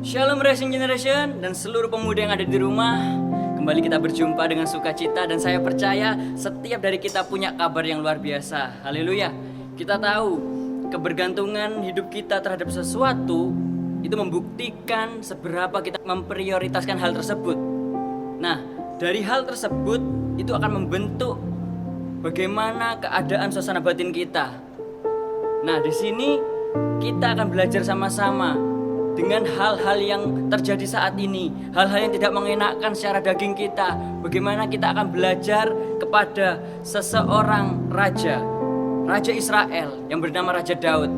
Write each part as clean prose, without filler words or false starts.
Shalom Rising Generation dan seluruh pemuda yang ada di rumah. Kembali kita berjumpa dengan sukacita dan saya percaya setiap dari kita punya kabar yang luar biasa. Haleluya. Kita tahu kebergantungan hidup kita terhadap sesuatu itu membuktikan seberapa kita memprioritaskan hal tersebut. Nah, dari hal tersebut itu akan membentuk bagaimana keadaan suasana batin kita. Nah, di sini kita akan belajar sama-sama dengan hal-hal yang terjadi saat ini, hal-hal yang tidak mengenakkan secara daging kita. Bagaimana kita akan belajar kepada seseorang raja Israel yang bernama Raja Daud,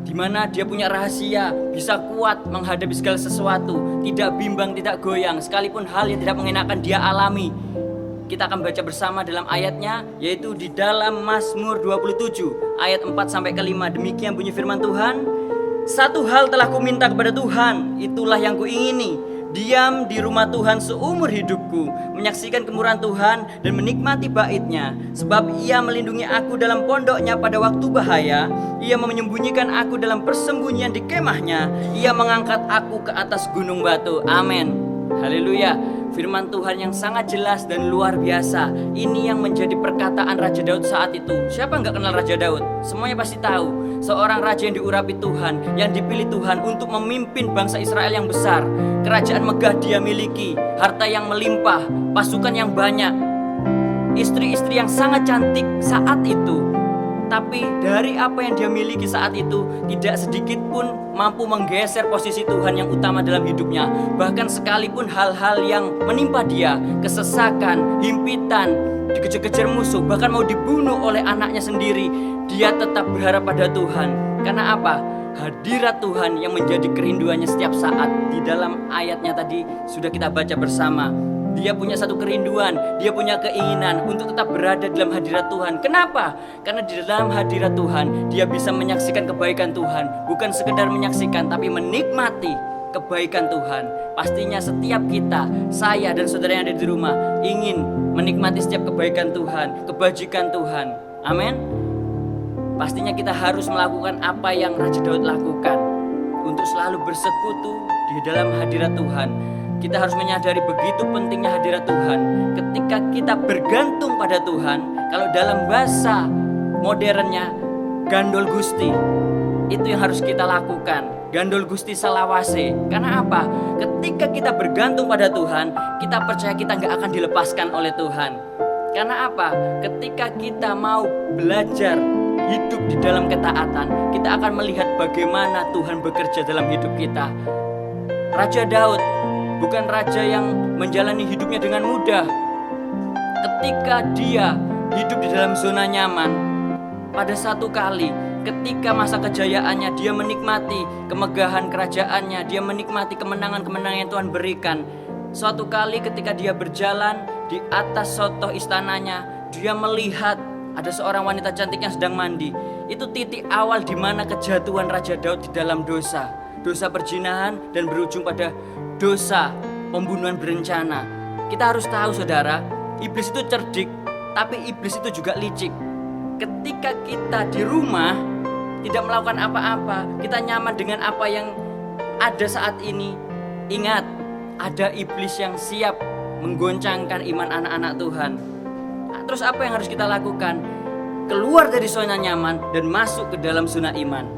di mana dia punya rahasia, bisa kuat menghadapi segala sesuatu, tidak bimbang, tidak goyang, sekalipun hal yang tidak mengenakkan dia alami. Kita akan baca bersama dalam ayatnya, yaitu di dalam Mazmur 27 ayat 4 sampai ke 5. Demikian bunyi firman Tuhan. Satu hal telah kuminta kepada Tuhan, itulah yang kuingini, diam di rumah Tuhan seumur hidupku, menyaksikan kemurahan Tuhan dan menikmati bait-Nya. Sebab Ia melindungi aku dalam pondoknya pada waktu bahaya, Ia menyembunyikan aku dalam persembunyian di kemahnya, Ia mengangkat aku ke atas gunung batu. Amin. Haleluya. Firman Tuhan yang sangat jelas dan luar biasa. Ini yang menjadi perkataan Raja Daud saat itu. Siapa nggak kenal Raja Daud? Semuanya pasti tahu. Seorang raja yang diurapi Tuhan, yang dipilih Tuhan untuk memimpin bangsa Israel yang besar. Kerajaan megah dia miliki, harta yang melimpah, pasukan yang banyak, istri-istri yang sangat cantik saat itu. Tapi dari apa yang dia miliki saat itu, tidak sedikit pun mampu menggeser posisi Tuhan yang utama dalam hidupnya. Bahkan sekalipun hal-hal yang menimpa dia, kesesakan, himpitan, dikejar-kejar musuh, bahkan mau dibunuh oleh anaknya sendiri, dia tetap berharap pada Tuhan. Karena apa? Hadirat Tuhan yang menjadi kerinduannya setiap saat. Di dalam ayatnya tadi sudah kita baca bersama. Dia punya satu kerinduan, dia punya keinginan untuk tetap berada dalam hadirat Tuhan. Kenapa? Karena di dalam hadirat Tuhan, dia bisa menyaksikan kebaikan Tuhan. Bukan sekedar menyaksikan, tapi menikmati kebaikan Tuhan. Pastinya setiap kita, saya dan saudara yang ada di rumah, ingin menikmati setiap kebaikan Tuhan, kebajikan Tuhan. Amin. Pastinya kita harus melakukan apa yang Raja Daud lakukan, untuk selalu bersekutu di dalam hadirat Tuhan. Kita harus menyadari begitu pentingnya hadirat Tuhan. Ketika kita bergantung pada Tuhan, kalau dalam bahasa modernnya gandol gusti, itu yang harus kita lakukan. Gandol gusti salawase. Karena apa? Ketika kita bergantung pada Tuhan, kita percaya kita gak akan dilepaskan oleh Tuhan. Karena apa? Ketika kita mau belajar hidup di dalam ketaatan, kita akan melihat bagaimana Tuhan bekerja dalam hidup kita. Raja Daud bukan raja yang menjalani hidupnya dengan mudah. Ketika dia hidup di dalam zona nyaman, pada satu kali ketika masa kejayaannya, dia menikmati kemegahan kerajaannya, dia menikmati kemenangan-kemenangan yang Tuhan berikan. Suatu kali ketika dia berjalan di atas sotoh istananya, dia melihat ada seorang wanita cantik yang sedang mandi. Itu titik awal di mana kejatuhan Raja Daud di dalam dosa perzinahan dan berujung pada dosa pembunuhan berencana. Kita harus tahu saudara, iblis itu cerdik, tapi iblis itu juga licik. Ketika kita di rumah tidak melakukan apa-apa, kita nyaman dengan apa yang ada saat ini, ingat, ada iblis yang siap menggoncangkan iman anak-anak Tuhan. Terus apa yang harus kita lakukan? Keluar dari zona nyaman dan masuk ke dalam zona iman.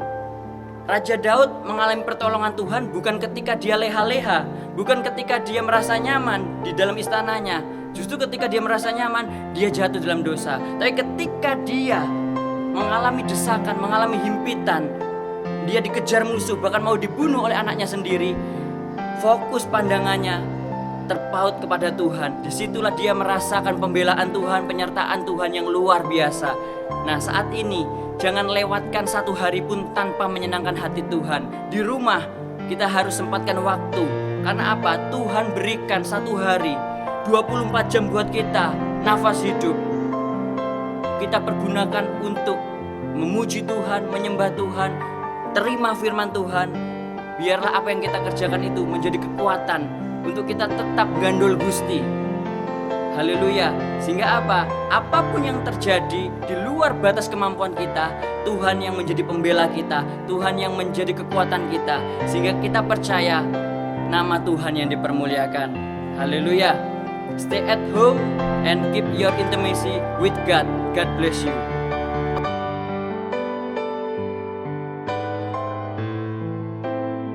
Raja Daud mengalami pertolongan Tuhan bukan ketika dia leha-leha, bukan ketika dia merasa nyaman di dalam istananya. Justru ketika dia merasa nyaman, dia jatuh dalam dosa. Tapi ketika dia mengalami desakan, mengalami himpitan, dia dikejar musuh, bahkan mau dibunuh oleh anaknya sendiri, fokus pandangannya terpaut kepada Tuhan. Disitulah dia merasakan pembelaan Tuhan, penyertaan Tuhan yang luar biasa. Nah, saat ini jangan lewatkan satu hari pun tanpa menyenangkan hati Tuhan. Di rumah kita harus sempatkan waktu. Karena apa? Tuhan berikan satu hari 24 jam buat kita, nafas hidup. Kita pergunakan untuk memuji Tuhan, menyembah Tuhan, terima firman Tuhan. Biarlah apa yang kita kerjakan itu menjadi kekuatan untuk kita tetap gandol gusti. Haleluya. Sehingga apa? Apapun yang terjadi di luar batas kemampuan kita, Tuhan yang menjadi pembela kita, Tuhan yang menjadi kekuatan kita. Sehingga kita percaya nama Tuhan yang dipermuliakan. Haleluya. Stay at home and keep your intimacy with God. God bless you.